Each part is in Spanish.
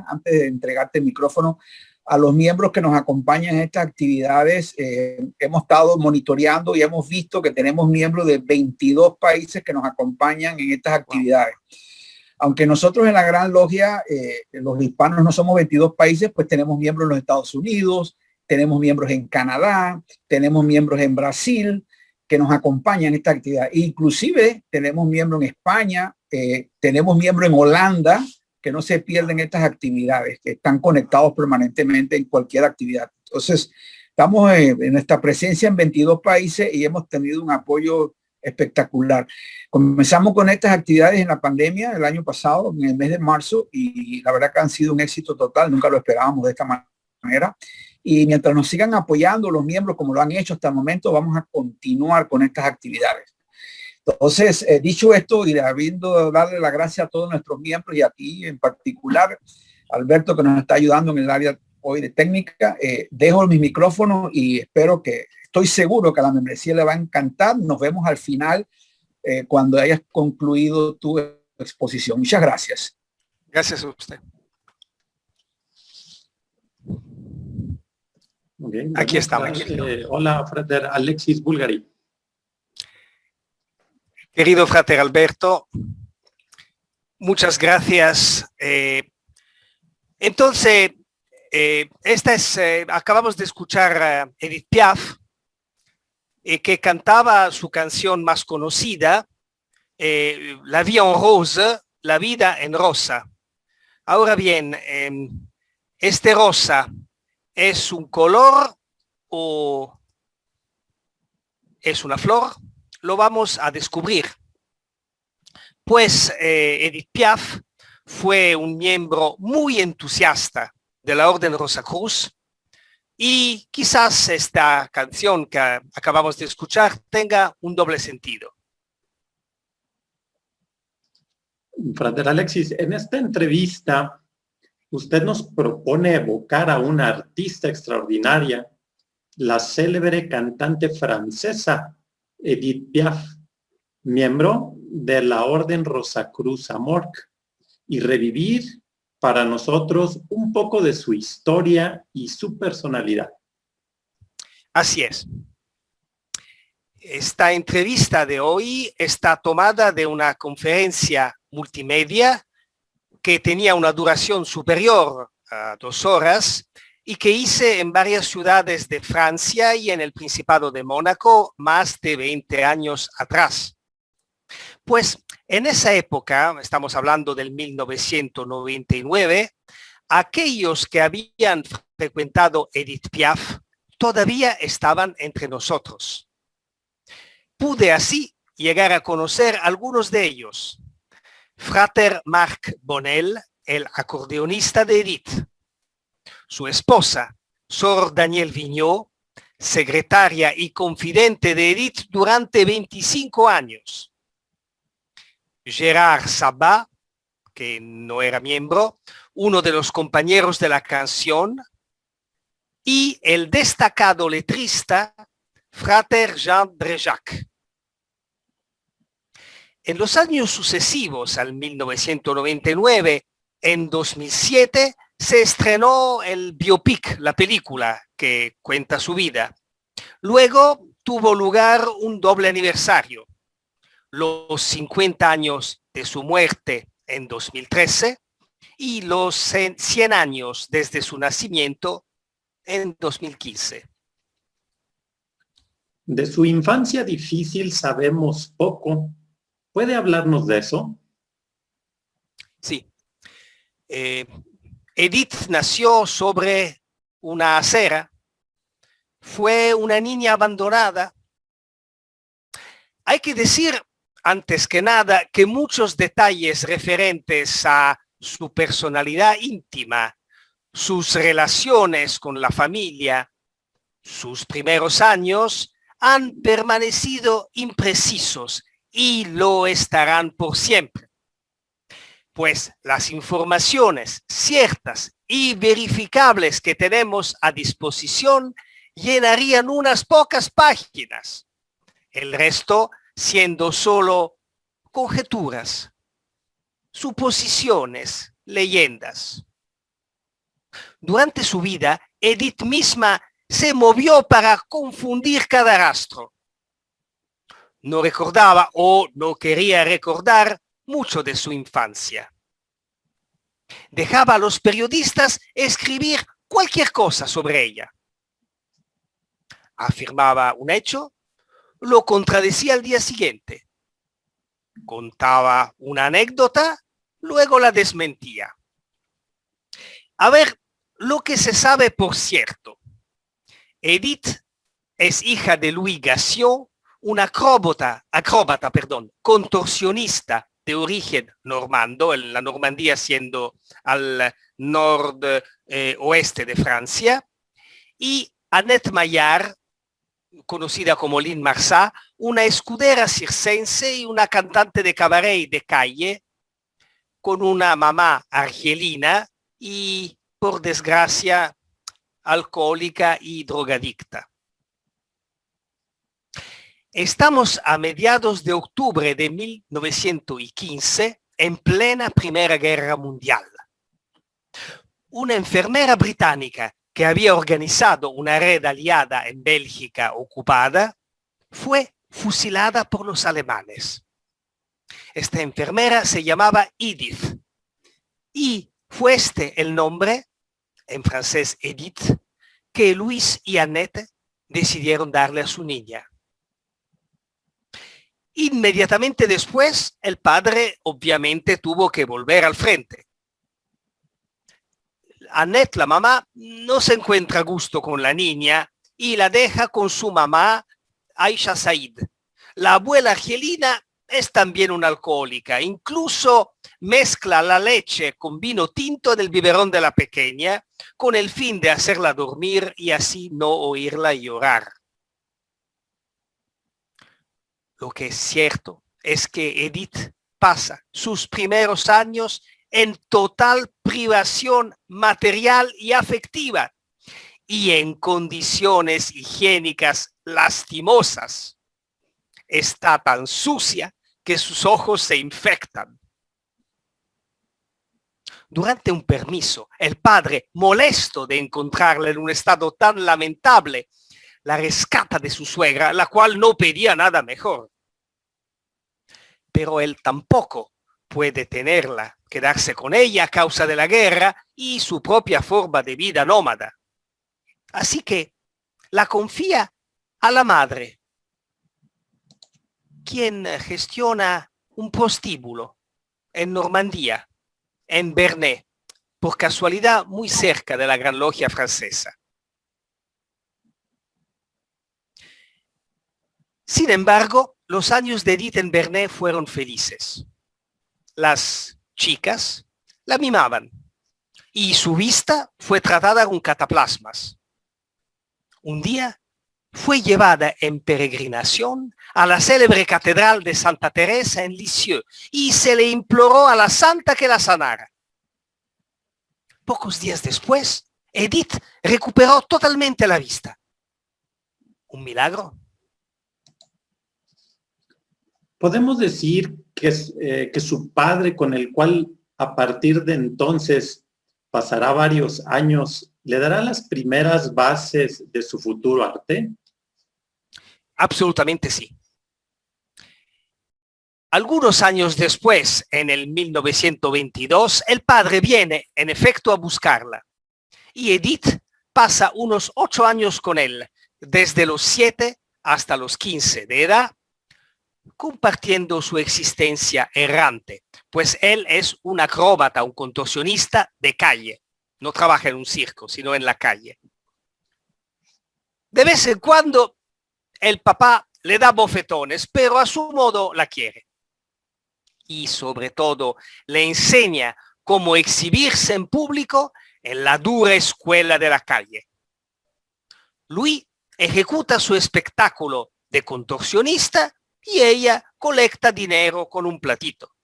antes de entregarte el micrófono, a los miembros que nos acompañan en estas actividades. Hemos estado monitoreando y hemos visto que tenemos miembros de 22 países que nos acompañan en estas actividades. Aunque nosotros en la Gran Logia, los hispanos no somos 22 países, pues tenemos miembros en los Estados Unidos, tenemos miembros en Canadá, tenemos miembros en Brasil que nos acompañan en esta actividad. Inclusive tenemos miembros en España, tenemos miembros en Holanda, que no se pierden estas actividades, que están conectados permanentemente en cualquier actividad. Entonces, estamos en nuestra presencia en 22 países y hemos tenido un apoyo espectacular. Comenzamos con estas actividades en la pandemia el año pasado, en el mes de marzo, y la verdad que han sido un éxito total. Nunca lo esperábamos de esta manera. Y mientras nos sigan apoyando los miembros como lo han hecho hasta el momento, vamos a continuar con estas actividades. Entonces, dicho esto, y habiendo darle la gracia a todos nuestros miembros y a ti en particular, Alberto, que nos está ayudando en el área hoy de técnica, dejo mi micrófono y estoy seguro que a la membresía le va a encantar. Nos vemos al final cuando hayas concluido tu exposición. Muchas gracias. Gracias a usted. Muy bien, aquí estamos. Hola, Frater Alexis Bulgari. Querido Frater Alberto, muchas gracias. Entonces, acabamos de escuchar a Edith Piaf, que cantaba su canción más conocida, La vie en rose, la vida en rosa. Ahora bien, este rosa, ¿es un color o es una flor? Lo vamos a descubrir. Pues Edith Piaf fue un miembro muy entusiasta de la Orden Rosacruz y quizás esta canción que acabamos de escuchar tenga un doble sentido. Frater Alexis, en esta entrevista usted nos propone evocar a una artista extraordinaria, la célebre cantante francesa Edith Piaf, miembro de la Orden Rosacruz-Amorc, y revivir para nosotros un poco de su historia y su personalidad. Así es. Esta entrevista de hoy está tomada de una conferencia multimedia que tenía una duración superior a 2 horas y que hice en varias ciudades de Francia y en el Principado de Mónaco más de 20 años atrás. Pues en esa época, estamos hablando del 1999, aquellos que habían frecuentado Edith Piaf todavía estaban entre nosotros. Pude así llegar a conocer algunos de ellos. Frater Marc Bonnel, el acordeonista de Edith. Su esposa, Sor Danielle Vigneault, secretaria y confidente de Edith durante 25 años. Gérard Sabat, que no era miembro, uno de los compañeros de la canción, y el destacado letrista Frater Jean Dréjac. En los años sucesivos al 1999, en 2007, se estrenó el biopic, la película que cuenta su vida. Luego tuvo lugar un doble aniversario, los 50 años de su muerte en 2013 y los 100 años desde su nacimiento en 2015. De su infancia difícil sabemos poco. ¿Puede hablarnos de eso? Sí. Edith nació sobre una acera. Fue una niña abandonada. Hay que decir, antes que nada, que muchos detalles referentes a su personalidad íntima, sus relaciones con la familia, sus primeros años, han permanecido imprecisos y lo estarán por siempre. Pues las informaciones ciertas y verificables que tenemos a disposición llenarían unas pocas páginas, el resto siendo solo conjeturas, suposiciones, leyendas. Durante su vida, Edith misma se movió para confundir cada rastro. No recordaba o no quería recordar mucho de su infancia. Dejaba a los periodistas escribir cualquier cosa sobre ella. Afirmaba un hecho, lo contradecía al día siguiente. Contaba una anécdota, luego la desmentía. A ver, lo que se sabe por cierto. Edith es hija de Louis Gassion, un acróbata, contorsionista de origen normando, la Normandía siendo al noroeste de Francia, y Annette Maillard, conocida como Lynn Marsat, una escudera circense y una cantante de cabaret y de calle, con una mamá argelina y, por desgracia, alcohólica y drogadicta. Estamos a mediados de octubre de 1915, en plena Primera Guerra Mundial. Una enfermera británica que había organizado una red aliada en Bélgica ocupada fue fusilada por los alemanes. Esta enfermera se llamaba Edith y fue este el nombre, en francés Edith, que Luis y Annette decidieron darle a su niña. Inmediatamente después, el padre obviamente tuvo que volver al frente. Annette, la mamá, no se encuentra a gusto con la niña y la deja con su mamá, Aisha Said. La abuela argelina es también una alcohólica, incluso mezcla la leche con vino tinto del biberón de la pequeña con el fin de hacerla dormir y así no oírla llorar. Lo que es cierto es que Edith pasa sus primeros años en total privación material y afectiva y en condiciones higiénicas lastimosas. Está tan sucia que sus ojos se infectan. Durante un permiso, el padre, molesto de encontrarla en un estado tan lamentable, la rescata de su suegra, la cual no pedía nada mejor. Pero él tampoco puede tenerla, quedarse con ella a causa de la guerra y su propia forma de vida nómada. Así que la confía a la madre, quien gestiona un prostíbulo en Normandía, en Bernay, por casualidad muy cerca de la Gran Logia francesa. Sin embargo, los años de Edith en Bernay fueron felices. Las chicas la mimaban y su vista fue tratada con cataplasmas. Un día fue llevada en peregrinación a la célebre catedral de Santa Teresa en Lisieux y se le imploró a la santa que la sanara. Pocos días después, Edith recuperó totalmente la vista. ¿Un milagro? Podemos decir que su padre, con el cual a partir de entonces pasará varios años, ¿le dará las primeras bases de su futuro arte? Absolutamente sí. Algunos años después, en el 1922, el padre viene, en efecto, a buscarla. Y Edith pasa unos 8 años con él, desde los 7 hasta los 15 de edad, compartiendo su existencia errante, pues él es un acróbata, un contorsionista de calle. No trabaja en un circo, sino en la calle. De vez en cuando, el papá le da bofetones, pero a su modo la quiere. Y sobre todo, le enseña cómo exhibirse en público en la dura escuela de la calle. Louis ejecuta su espectáculo de contorsionista y ella colecta dinero con un platito.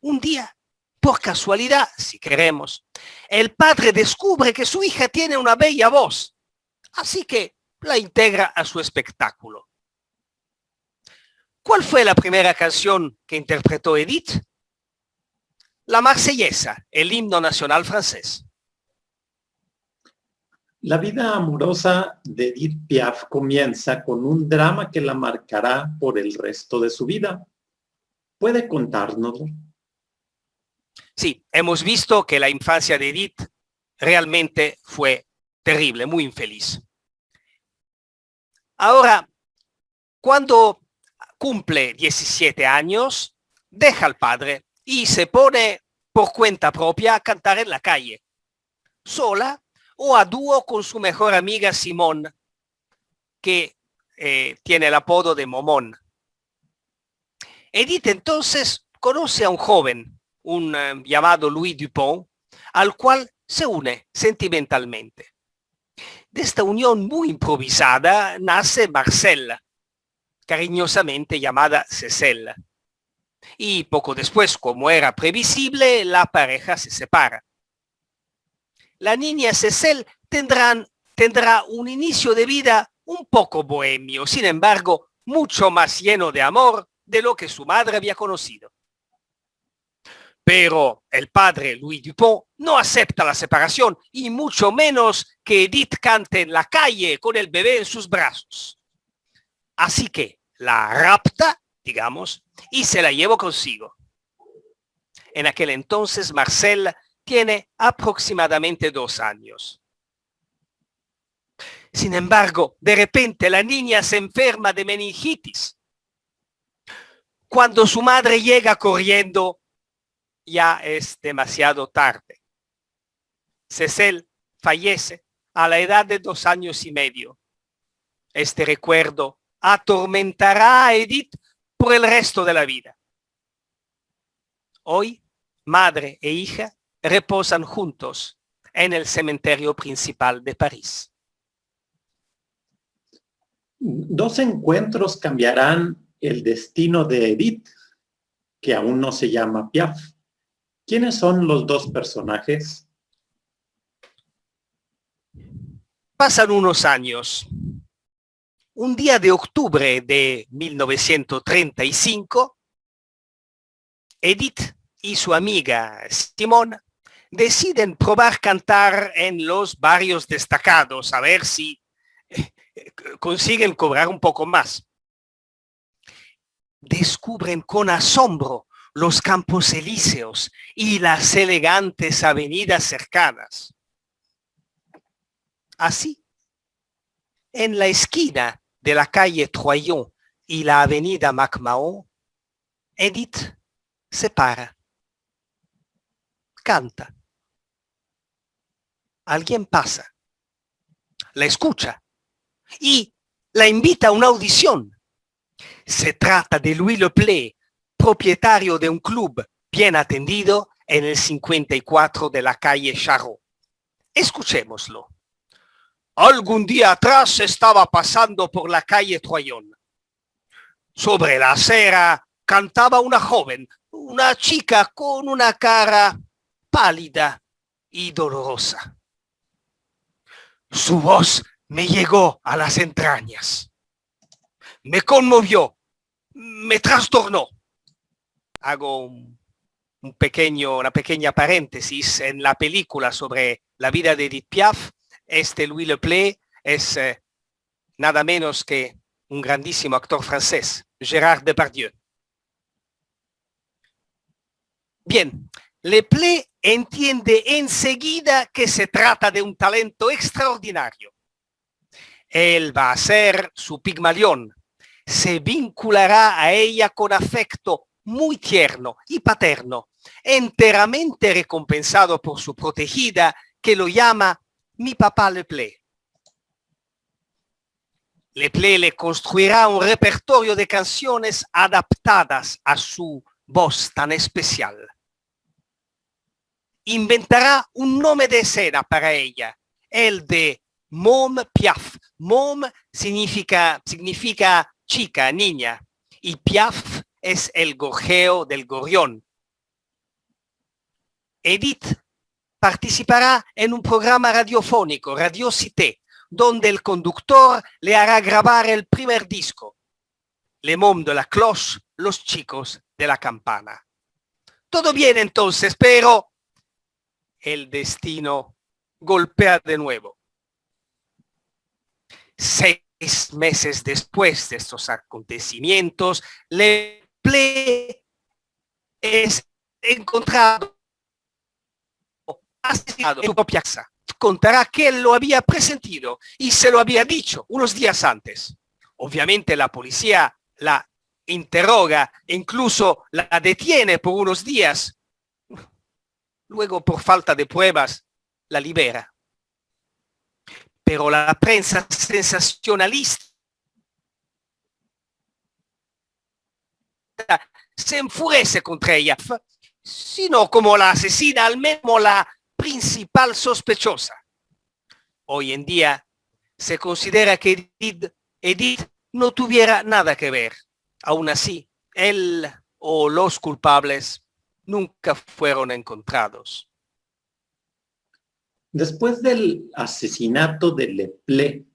Un día, por casualidad, si queremos, el padre descubre que su hija tiene una bella voz, así que la integra a su espectáculo. ¿Cuál fue la primera canción que interpretó Edith? La Marsellesa, el himno nacional francés. La vida amorosa de Edith Piaf comienza con un drama que la marcará por el resto de su vida. ¿Puede contárnoslo? Sí, hemos visto que la infancia de Edith realmente fue terrible, muy infeliz. Ahora, cuando cumple 17 años, deja al padre y se pone por cuenta propia a cantar en la calle, sola o a dúo con su mejor amiga Simone, que tiene el apodo de Momón. Edith entonces conoce a un joven, llamado Louis Dupont, al cual se une sentimentalmente. De esta unión muy improvisada nace Marcelle, cariñosamente llamada Cécile. Y poco después, como era previsible, la pareja se separa. La niña Cécile tendrá un inicio de vida un poco bohemio, sin embargo, mucho más lleno de amor de lo que su madre había conocido. Pero el padre, Louis Dupont, no acepta la separación y mucho menos que Edith cante en la calle con el bebé en sus brazos. Así que la rapta, digamos, y se la llevó consigo. En aquel entonces, Marcelle tiene aproximadamente 2 años. Sin embargo, de repente la niña se enferma de meningitis. Cuando su madre llega corriendo, ya es demasiado tarde. Cécile fallece a la edad de 2 años y medio. Este recuerdo atormentará a Edith por el resto de la vida. Hoy, madre e hija reposan juntos en el cementerio principal de París. 2 encuentros cambiarán el destino de Edith, que aún no se llama Piaf. ¿Quiénes son los 2 personajes? Pasan unos años. Un día de octubre de 1935, Edith y su amiga Simone deciden probar cantar en los barrios destacados, a ver si consiguen cobrar un poco más. Descubren con asombro los Campos Elíseos y las elegantes avenidas cercanas. Así, en la esquina de la calle Troyon y la avenida MacMahon, Edith se para, canta. Alguien pasa, la escucha y la invita a una audición. Se trata de Louis Leplay, propietario de un club bien atendido en el 54 de la calle Charrot. Escuchémoslo. Algún día atrás estaba pasando por la calle Troyon. Sobre la acera cantaba una joven, una chica con una cara pálida y dolorosa. Su voz me llegó a las entrañas. Me conmovió, me trastornó. Hago una pequeña paréntesis. En la película sobre la vida de Edith Piaf, Louis Leplay es nada menos que un grandísimo actor francés, Gérard Depardieu. Bien, Leplay entiende enseguida que se trata de un talento extraordinario. Él va a ser su Pigmalión. Se vinculará a ella con afecto muy tierno y paterno, enteramente recompensado por su protegida, que lo llama mi papá Leplay. Leplay le construirá un repertorio de canciones adaptadas a su voz tan especial. Inventará un nombre de escena para ella, el de Môme Piaf. Môme significa chica, niña, y Piaf es el gorjeo del gorrión. Edith participará en un programa radiofónico, Radio Cité, donde el conductor le hará grabar el primer disco, Les Mômes de la Cloche, los chicos de la campana. Todo bien entonces, pero el destino golpea de nuevo. 6 meses después de estos acontecimientos, Le Play es encontrado asesinado en su propia casa. Contará que él lo había presentido y se lo había dicho unos días antes. Obviamente la policía la interroga e incluso la detiene por unos días. Luego, por falta de pruebas, la libera. Pero la prensa sensacionalista se enfurece contra ella, sino como la asesina, al menos la principal sospechosa. Hoy en día se considera que Edith no tuviera nada que ver. Aún así, él o los culpables nunca fueron encontrados. Después del asesinato de Le Play,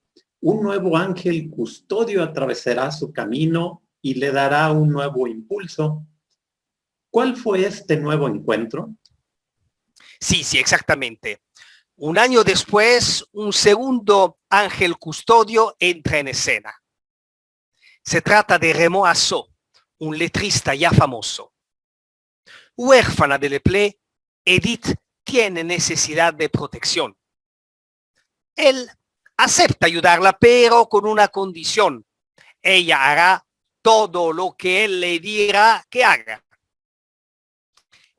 un nuevo ángel custodio atravesará su camino y le dará un nuevo impulso. ¿Cuál fue este nuevo encuentro? Sí, exactamente. Un año después, un segundo ángel custodio entra en escena. Se trata de Raymond Asso, un letrista ya famoso. Huérfana de Le Play, Edith tiene necesidad de protección. Él acepta ayudarla, pero con una condición. Ella hará todo lo que él le dirá que haga.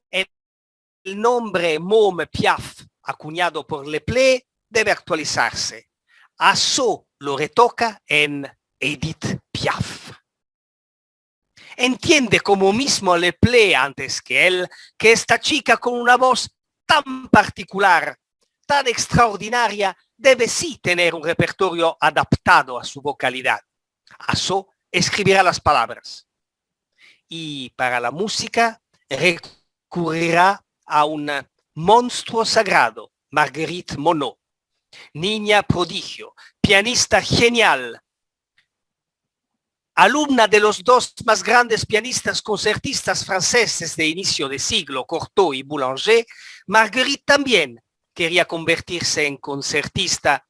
El nombre Môme Piaf, acuñado por Le Play, debe actualizarse. Asso lo retoca en Edith Piaf. Entiende como mismo Le Play antes que él que esta chica con una voz tan particular, tan extraordinaria, debe sí tener un repertorio adaptado a su vocalidad. Asso escribirá las palabras. Y para la música recurrirá a un monstruo sagrado, Marguerite Monod, niña prodigio, pianista genial, alumna de los dos más grandes pianistas concertistas franceses de inicio de siglo, Cortot y Boulanger. Marguerite también quería convertirse en concertista,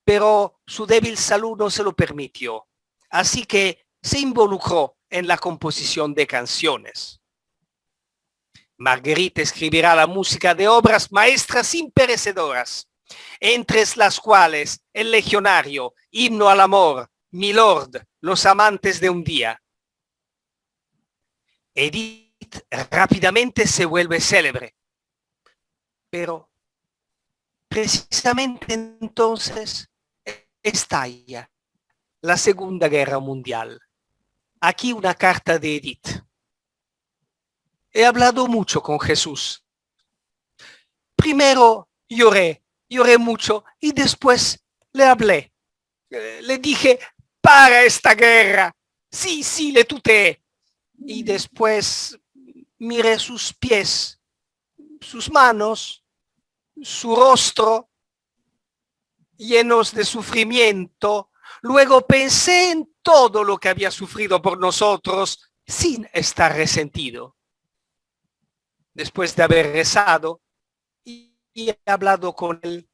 pero su débil salud no se lo permitió, así que se involucró en la composición de canciones. Marguerite escribirá la música de obras maestras imperecedoras, entre las cuales El Legionario, Himno al Amor, Milord, Los amantes de un día. Edith rápidamente se vuelve célebre, pero precisamente entonces estalla la Segunda Guerra Mundial. Aquí una carta de Edith. He hablado mucho con Jesús. Primero lloré mucho y después le hablé. Le dije, para esta guerra. Sí, le tuteé. Y después miré sus pies, sus manos, su rostro, llenos de sufrimiento. Luego pensé en todo lo que había sufrido por nosotros sin estar resentido. Después de haber rezado y hablado con él,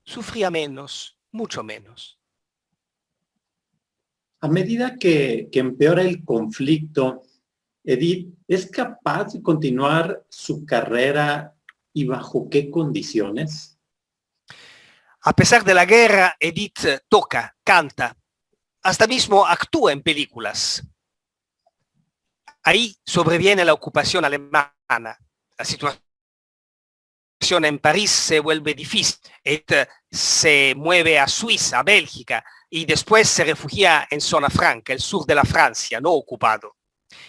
sufría menos, mucho menos. A medida que empeora el conflicto, Edith es capaz de continuar su carrera y bajo qué condiciones. A pesar de la guerra, Edith toca, canta, hasta mismo actúa en películas. Ahí sobreviene la ocupación alemana. La situación en París se vuelve difícil. Edith se mueve a Suiza, a Bélgica, y después se refugia en Zona Franca, el sur de la Francia, no ocupado.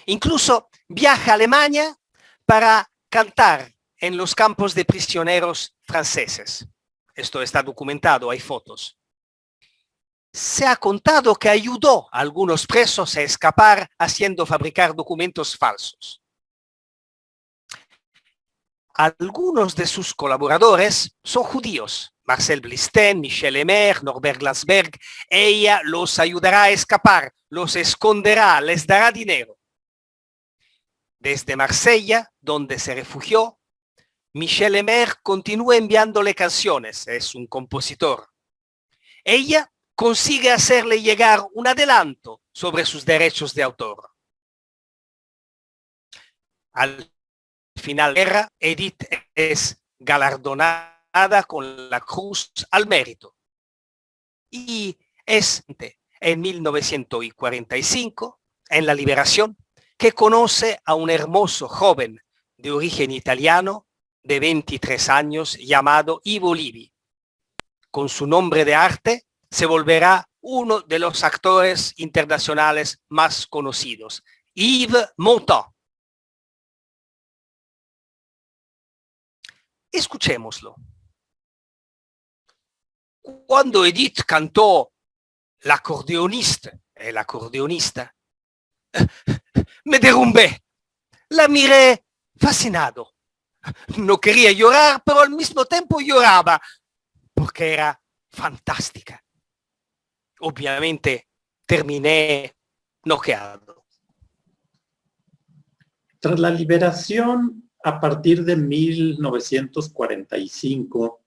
Incluso viaja a Alemania para cantar en los campos de prisioneros franceses. Esto está documentado, hay fotos. Se ha contado que ayudó a algunos presos a escapar haciendo fabricar documentos falsos. Algunos de sus colaboradores son judíos. Marcel Blisten, Michel Emer, Norbert Glasberg. Ella los ayudará a escapar, los esconderá, les dará dinero. Desde Marsella, donde se refugió, Michel Emer continúa enviándole canciones, es un compositor. Ella consigue hacerle llegar un adelanto sobre sus derechos de autor. Al final de la guerra, Edith es galardonada con la Cruz al Mérito y es en 1945, en la Liberación, que conoce a un hermoso joven de origen italiano de 23 años llamado Ivo Livi. Con su nombre de arte se volverá uno de los actores internacionales más conocidos, Yves Montand. Escuchémoslo. Cuando Edith cantó el acordeonista, me derrumbé. La miré fascinado. No quería llorar, pero al mismo tiempo lloraba, porque era fantástica. Obviamente terminé noqueado. Tras la liberación, a partir de 1945,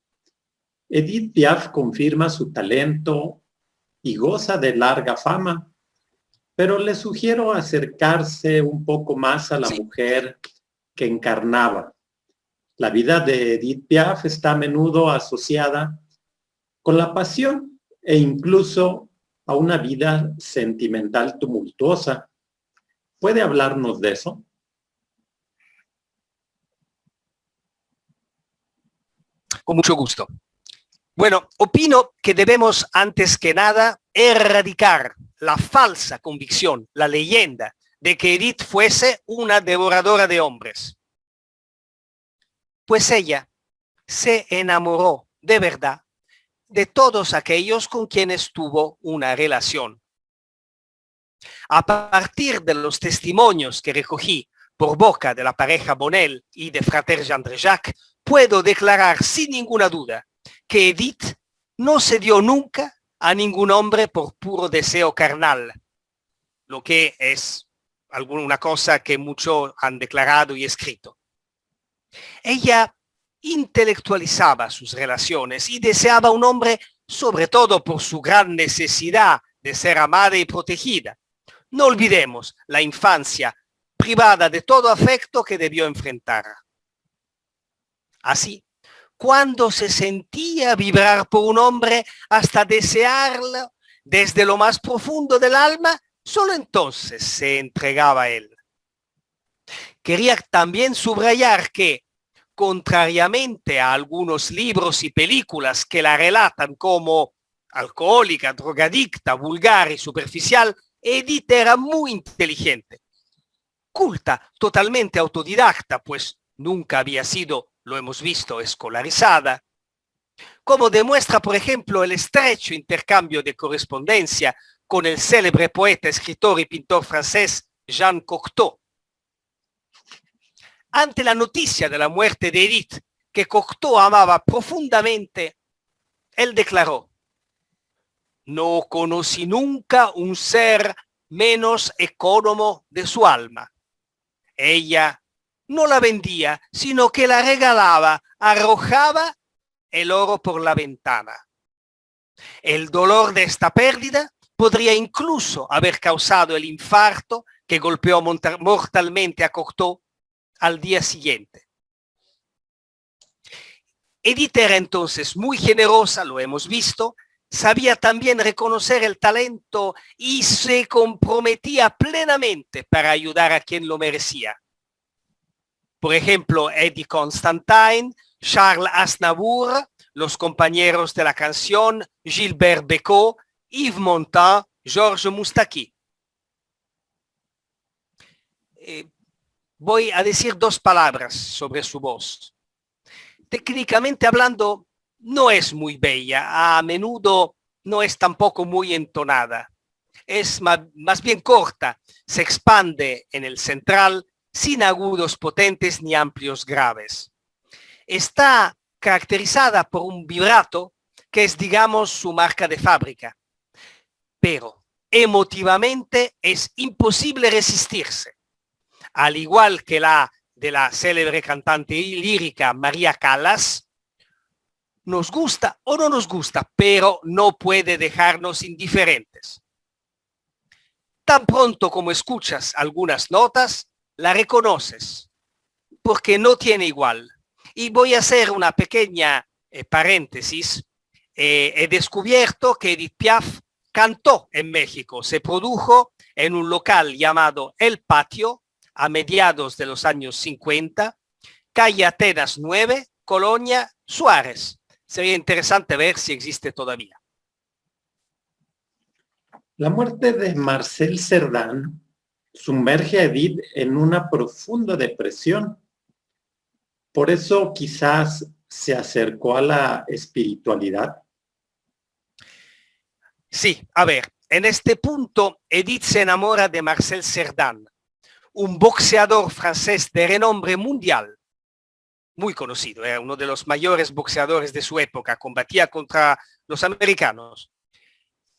Edith Piaf confirma su talento y goza de larga fama, pero le sugiero acercarse un poco más a la mujer que encarnaba. La vida de Edith Piaf está a menudo asociada con la pasión e incluso a una vida sentimental tumultuosa. ¿Puede hablarnos de eso? Con mucho gusto. Bueno, opino que debemos antes que nada erradicar la falsa convicción, la leyenda de que Edith fuese una devoradora de hombres. Pues ella se enamoró de verdad de todos aquellos con quienes tuvo una relación. A partir de los testimonios que recogí por boca de la pareja Bonnel y de Frater Jandré-Jacques, puedo declarar sin ninguna duda que Edith no se dio nunca a ningún hombre por puro deseo carnal, lo que es alguna cosa que muchos han declarado y escrito. Ella intelectualizaba sus relaciones y deseaba un hombre sobre todo por su gran necesidad de ser amada y protegida. No olvidemos la infancia privada de todo afecto que debió enfrentar. Así, cuando se sentía vibrar por un hombre hasta desearlo desde lo más profundo del alma, solo entonces se entregaba a él. Quería también subrayar que, contrariamente a algunos libros y películas que la relatan como alcohólica, drogadicta, vulgar y superficial, Edith era muy inteligente, culta, totalmente autodidacta, pues nunca había sido, lo hemos visto, escolarizada, como demuestra, por ejemplo, el estrecho intercambio de correspondencia con el célebre poeta, escritor y pintor francés Jean Cocteau. Ante la noticia de la muerte de Edith, que Cocteau amaba profundamente, él declaró: no conocí nunca un ser menos económico de su alma. Ella no la vendía, sino que la regalaba, arrojaba el oro por la ventana. El dolor de esta pérdida podría incluso haber causado el infarto que golpeó mortalmente a Cocteau al día siguiente. Edith era entonces muy generosa, lo hemos visto, sabía también reconocer el talento y se comprometía plenamente para ayudar a quien lo merecía. Por ejemplo, Eddie Constantine, Charles Aznavour, los compañeros de la canción, Gilbert Bécaud, Yves Montand, Georges Moustaki. Voy a decir dos palabras sobre su voz. Técnicamente hablando, no es muy bella, a menudo no es tampoco muy entonada. Es más bien corta, se expande en el central, sin agudos potentes ni amplios graves. Está caracterizada por un vibrato que es, digamos, su marca de fábrica. Pero emotivamente es imposible resistirse. Al igual que la de la célebre cantante lírica María Callas, Nos gusta o no nos gusta, pero no puede dejarnos indiferentes. Tan pronto como escuchas algunas notas, la reconoces, porque no tiene igual. Y voy a hacer una pequeña paréntesis. He descubierto que Edith Piaf cantó en México, se produjo en un local llamado El Patio a mediados de los años 50, calle Atenas 9, Colonia Suárez. Sería interesante ver si existe todavía. La muerte de Marcel Cerdan sumerge a Edith en una profunda depresión. Por eso quizás se acercó a la espiritualidad. Sí, a ver, en este punto Edith se enamora de Marcel Cerdan, un boxeador francés de renombre mundial, muy conocido, era uno de los mayores boxeadores de su época, combatía contra los americanos.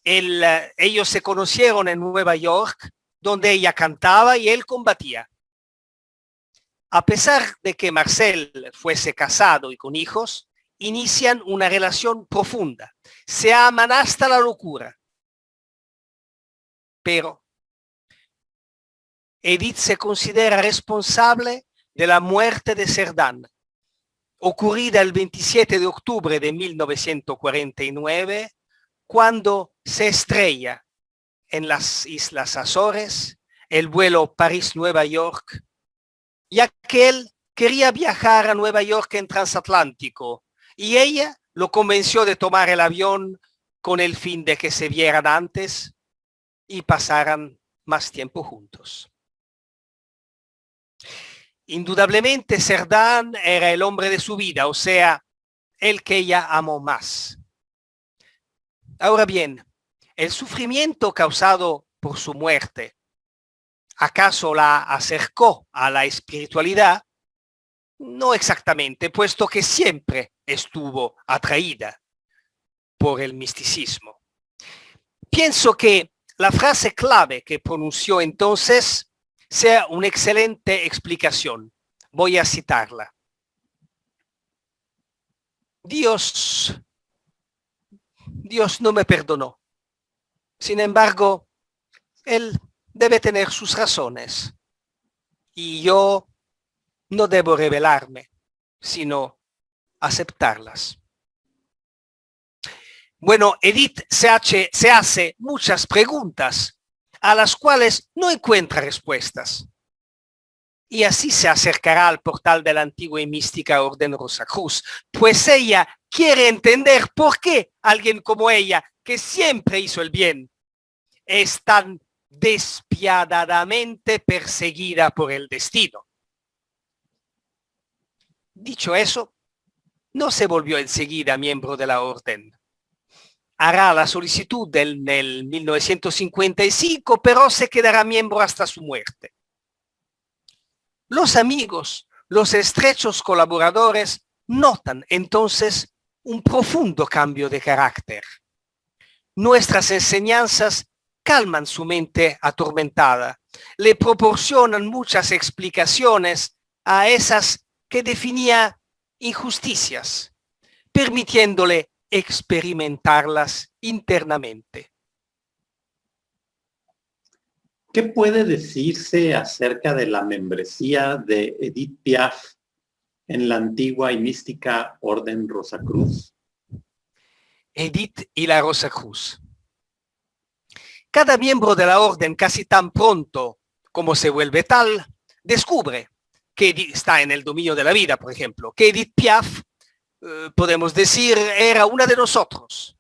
Ellos se conocieron en Nueva York, donde ella cantaba y él combatía. A pesar de que Marcel fuese casado y con hijos, inician una relación profunda. Se aman hasta la locura. Pero Edith se considera responsable de la muerte de Cerdan, ocurrida el 27 de octubre de 1949, cuando se estrella en las Islas Azores el vuelo París-Nueva York, ya que él quería viajar a Nueva York en transatlántico y ella lo convenció de tomar el avión con el fin de que se vieran antes y pasaran más tiempo juntos. Indudablemente Cerdan era el hombre de su vida, o sea, el que ella amó más. Ahora bien, el sufrimiento causado por su muerte, ¿acaso la acercó a la espiritualidad? No exactamente, puesto que siempre estuvo atraída por el misticismo. Pienso que la frase clave que pronunció entonces sea una excelente explicación. Voy a citarla. Dios no me perdonó. Sin embargo, Él debe tener sus razones. Y yo no debo rebelarme, sino aceptarlas. Bueno, Edith se hace muchas preguntas a las cuales no encuentra respuestas. Y así se acercará al portal de la antigua y mística Orden Rosacruz, pues ella quiere entender por qué alguien como ella, que siempre hizo el bien, es tan despiadadamente perseguida por el destino. Dicho eso, no se volvió enseguida miembro de la orden. Hará la solicitud en el 1955, pero se quedará miembro hasta su muerte. Los amigos, los estrechos colaboradores, notan entonces un profundo cambio de carácter. Nuestras enseñanzas calman su mente atormentada, le proporcionan muchas explicaciones a esas que definía injusticias, permitiéndole experimentarlas internamente. ¿Qué puede decirse acerca de la membresía de Edith Piaf en la antigua y mística Orden Rosacruz? Edith y la Rosacruz. Cada miembro de la orden, casi tan pronto como se vuelve tal, descubre que está en el dominio de la vida, por ejemplo, que Edith Piaf, podemos decir, era una de nosotros.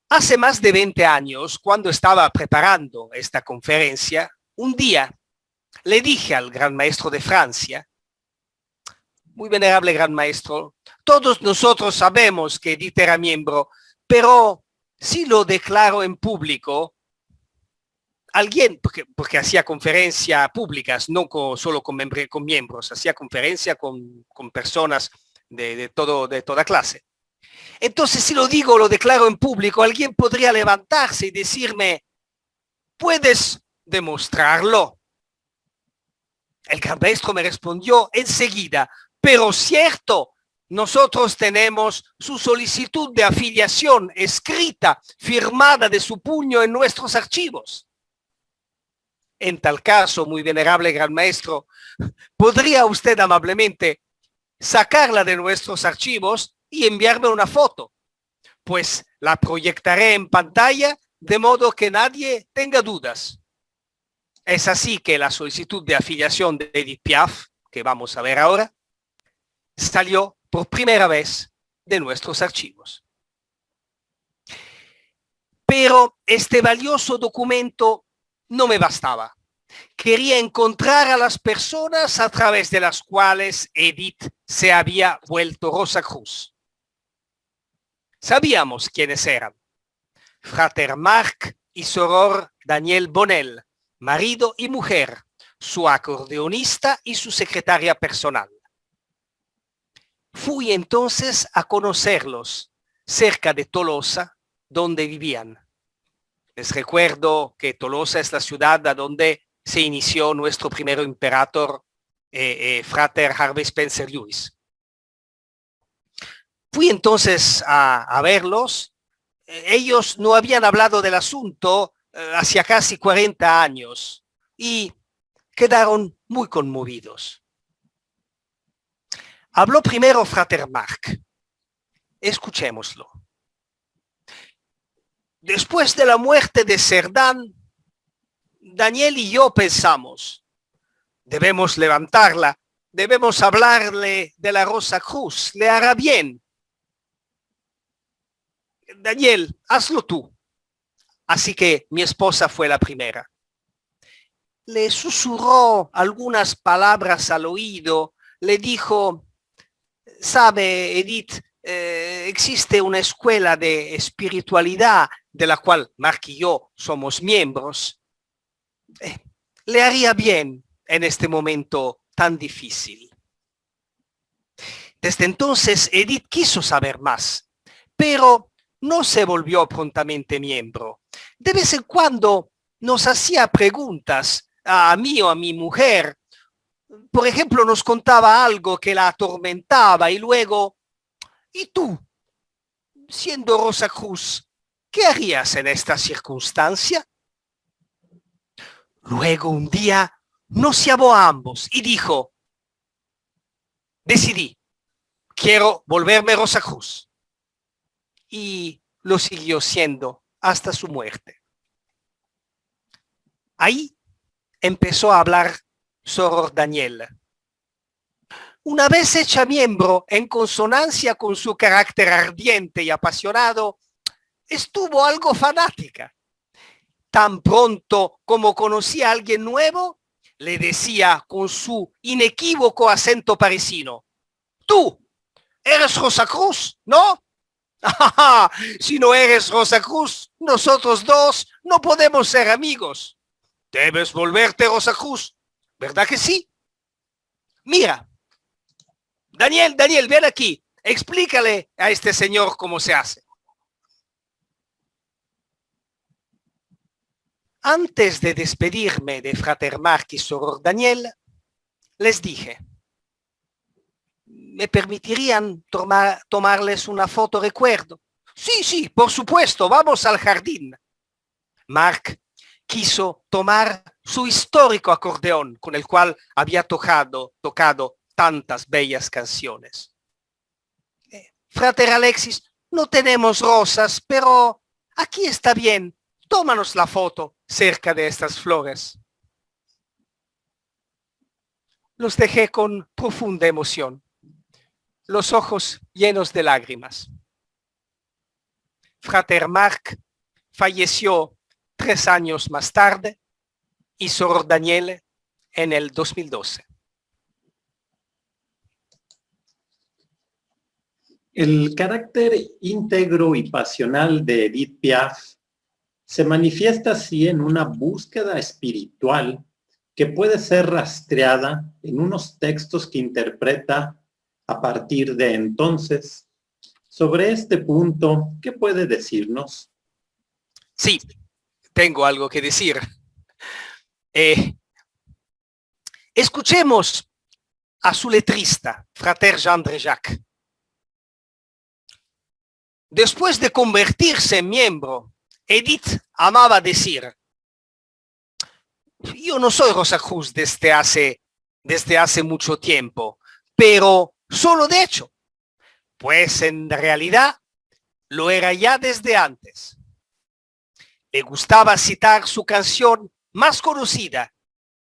Hace más de 20 años, cuando estaba preparando esta conferencia, un día le dije al gran maestro de Francia, muy venerable gran maestro, todos nosotros sabemos que Edith era miembro, pero si lo declaro en público, alguien, porque hacía conferencias públicas, no solo con miembros, hacía conferencias con personas de toda clase. Entonces, si lo digo, lo declaro en público, alguien podría levantarse y decirme, ¿puedes demostrarlo? El gran maestro me respondió enseguida, pero cierto, nosotros tenemos su solicitud de afiliación escrita, firmada de su puño en nuestros archivos. En tal caso, muy venerable Gran Maestro, ¿podría usted amablemente sacarla de nuestros archivos y enviarme una foto? Pues la proyectaré en pantalla de modo que nadie tenga dudas. Es así que la solicitud de afiliación de Edith Piaf, que vamos a ver ahora, salió por primera vez de nuestros archivos. Pero este valioso documento no me bastaba. Quería encontrar a las personas a través de las cuales Edith se había vuelto Rosacruz. Sabíamos quiénes eran: Frater Marc y soror Daniel Bonnel, marido y mujer, su acordeonista y su secretaria personal. Fui entonces a conocerlos cerca de Tolosa, donde vivían. Les recuerdo que Tolosa es la ciudad a donde se inició nuestro primer imperator, Frater Harvey Spencer Lewis. Fui entonces a verlos. Ellos no habían hablado del asunto hacía casi 40 años y quedaron muy conmovidos. Habló primero Frater Marc. Escuchémoslo. Después de la muerte de Cerdán, Daniel y yo pensamos, debemos levantarla, debemos hablarle de la Rosacruz, le hará bien. Daniel, hazlo tú. Así que mi esposa fue la primera. Le susurró algunas palabras al oído, le dijo: sabe, Edith, existe una escuela de espiritualidad de la cual Marc y yo somos miembros. Le haría bien en este momento tan difícil. Desde entonces Edith quiso saber más, pero no se volvió prontamente miembro. De vez en cuando nos hacía preguntas a mí o a mi mujer. Por ejemplo, nos contaba algo que la atormentaba y luego: ¿y tú, siendo Rosacruz, qué harías en esta circunstancia? Luego un día nos llamó a ambos y dijo: decidí, quiero volverme Rosacruz. Y lo siguió siendo hasta su muerte. Ahí empezó a hablar soror Daniel. Una vez hecha miembro, en consonancia con su carácter ardiente y apasionado, estuvo algo fanática. Tan pronto como conocía a alguien nuevo, le decía con su inequívoco acento parisino: tú, ¿eres Rosacruz, no? Si no eres Rosacruz, nosotros dos no podemos ser amigos. Debes volverte Rosacruz, ¿verdad que sí? Mira, Daniel, ven aquí, explícale a este señor cómo se hace. Antes de despedirme de Frater Marc y soror Daniel, les dije: ¿me permitirían tomarles una foto recuerdo? Sí, por supuesto, vamos al jardín. Marc quiso tomar su histórico acordeón con el cual había tocado tantas bellas canciones. Frater Alexis, no tenemos rosas, pero aquí está bien. Tómanos la foto cerca de estas flores. Los dejé con profunda emoción, los ojos llenos de lágrimas. Frater Marc falleció 3 años más tarde y soror Daniel en el 2012. El carácter íntegro y pasional de Edith Piaf se manifiesta así en una búsqueda espiritual que puede ser rastreada en unos textos que interpreta a partir de entonces. Sobre este punto, ¿qué puede decirnos? Sí, tengo algo que decir. Escuchemos a su letrista, Frater Jean Drejac, después de convertirse en miembro, Edith amaba decir: yo no soy Rosacruz desde hace mucho tiempo, pero solo de hecho, pues en realidad lo era ya desde antes. Le gustaba citar su canción más conocida,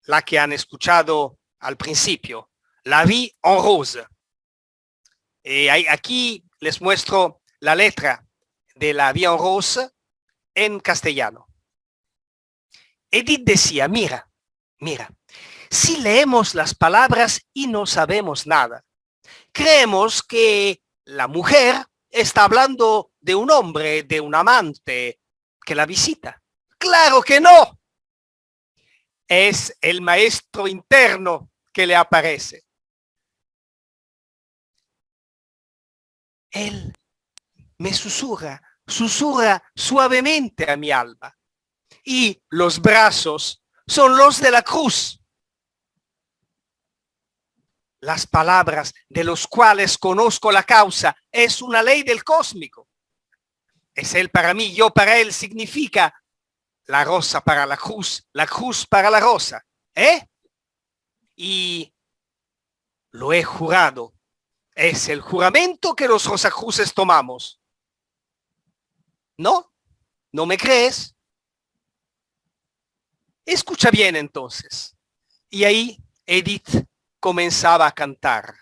la que han escuchado al principio, La Vie en Rose. Aquí les muestro la letra de La Vie en Rose en castellano. Edith decía: mira, si leemos las palabras y no sabemos nada, creemos que la mujer está hablando de un hombre, de un amante que la visita. ¡Claro que no! Es el maestro interno que le aparece. Él me susurra suavemente a mi alma. Y los brazos son los de la cruz. Las palabras de los cuales conozco la causa es una ley del cósmico. Es él para mí, yo para él, significa la rosa para la cruz para la rosa. Y lo he jurado. Es el juramento que los rosacruces tomamos. ¿No? ¿No me crees? Escucha bien entonces. Y ahí Edith comenzaba a cantar.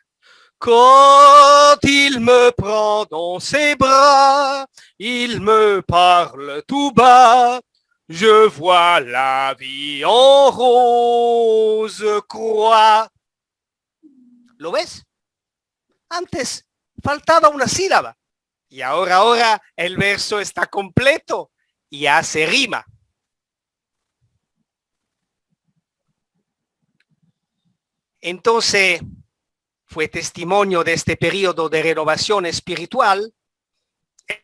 Quand il me prend dans ses bras, il me parle tout bas, je vois la vie en rose croix. ¿Lo ves? Antes faltaba una sílaba y ahora el verso está completo y hace rima. Entonces, fue testimonio de este periodo de renovación espiritual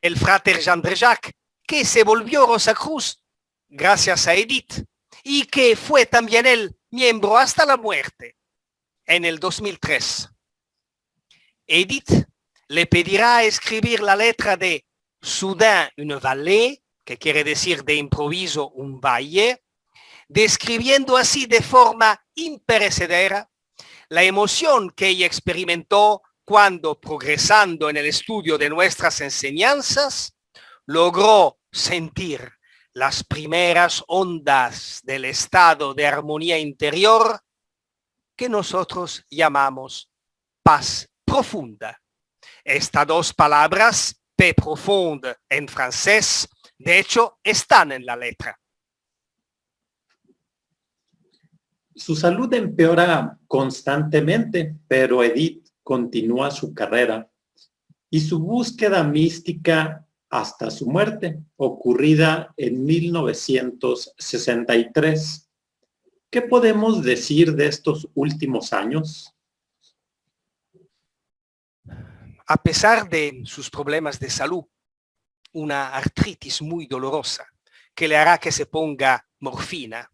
el frater Jean Drejac, que se volvió Rosacruz gracias a Edith y que fue también él miembro hasta la muerte en el 2003. Edith le pedirá escribir la letra de Soudain une vallée, que quiere decir de improviso un valle, describiendo así de forma imperecedera la emoción que ella experimentó cuando, progresando en el estudio de nuestras enseñanzas, logró sentir las primeras ondas del estado de armonía interior que nosotros llamamos paz profunda. Estas dos palabras, paix profonde en francés, de hecho, están en la letra. Su salud empeora constantemente, pero Edith continúa su carrera y su búsqueda mística hasta su muerte, ocurrida en 1963. ¿Qué podemos decir de estos últimos años? A pesar de sus problemas de salud, una artritis muy dolorosa que le hará que se ponga morfina,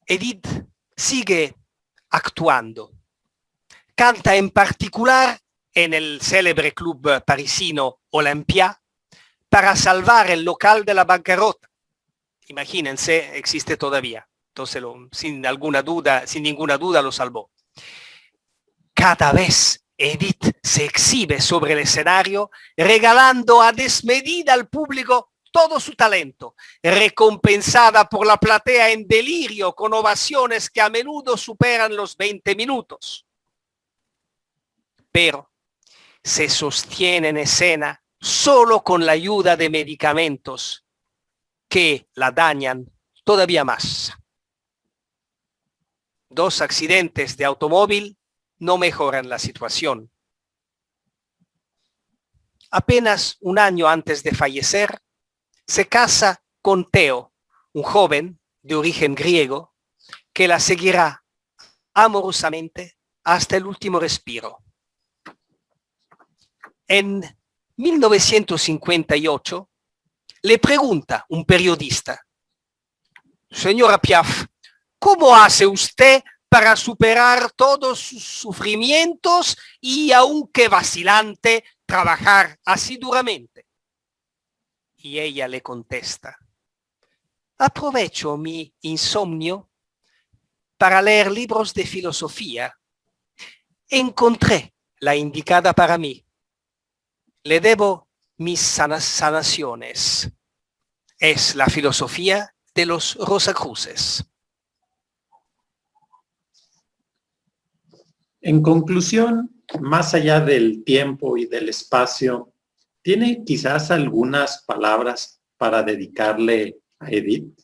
Edith sigue actuando. Canta en particular en el célebre club parisino Olympia para salvar el local de la bancarrota. Imagínense, existe todavía. Entonces, sin ninguna duda lo salvó. Cada vez Edith se exhibe sobre el escenario regalando a desmedida al público todo su talento, recompensada por la platea en delirio con ovaciones que a menudo superan los 20 minutos. Pero se sostiene en escena solo con la ayuda de medicamentos que la dañan todavía más. 2 accidentes de automóvil no mejoran la situación. Apenas un año antes de fallecer, se casa con Theo, un joven de origen griego, que la seguirá amorosamente hasta el último respiro. En 1958 le pregunta un periodista: señora Piaf, ¿cómo hace usted para superar todos sus sufrimientos y, aunque vacilante, trabajar así duramente? Y ella le contesta: aprovecho mi insomnio para leer libros de filosofía. Encontré la indicada para mí. Le debo mis sanaciones. Es la filosofía de los Rosacruces. En conclusión, más allá del tiempo y del espacio, ¿tiene quizás algunas palabras para dedicarle a Edith?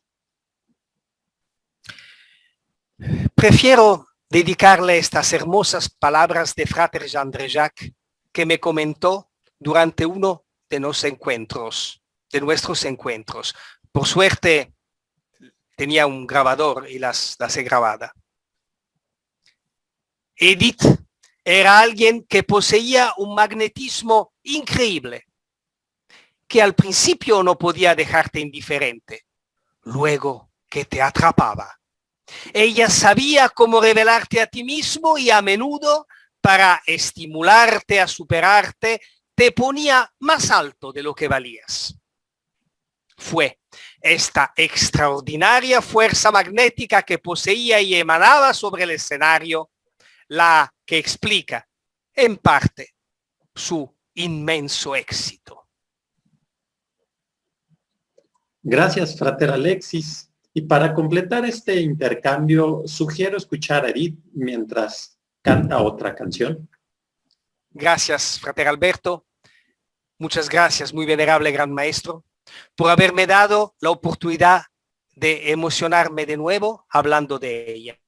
Prefiero dedicarle estas hermosas palabras de Frater Jean Drejac que me comentó durante uno de nuestros encuentros. Por suerte tenía un grabador y las he grabado. Edith era alguien que poseía un magnetismo increíble, que al principio no podía dejarte indiferente, luego que te atrapaba. Ella sabía cómo revelarte a ti mismo y a menudo, para estimularte a superarte, te ponía más alto de lo que valías. Fue esta extraordinaria fuerza magnética que poseía y emanaba sobre el escenario la que explica, en parte, su inmenso éxito. Gracias, Frater Alexis. Y para completar este intercambio, sugiero escuchar a Edith mientras canta otra canción. Gracias, Frater Alberto. Muchas gracias, muy venerable gran maestro, por haberme dado la oportunidad de emocionarme de nuevo hablando de ella.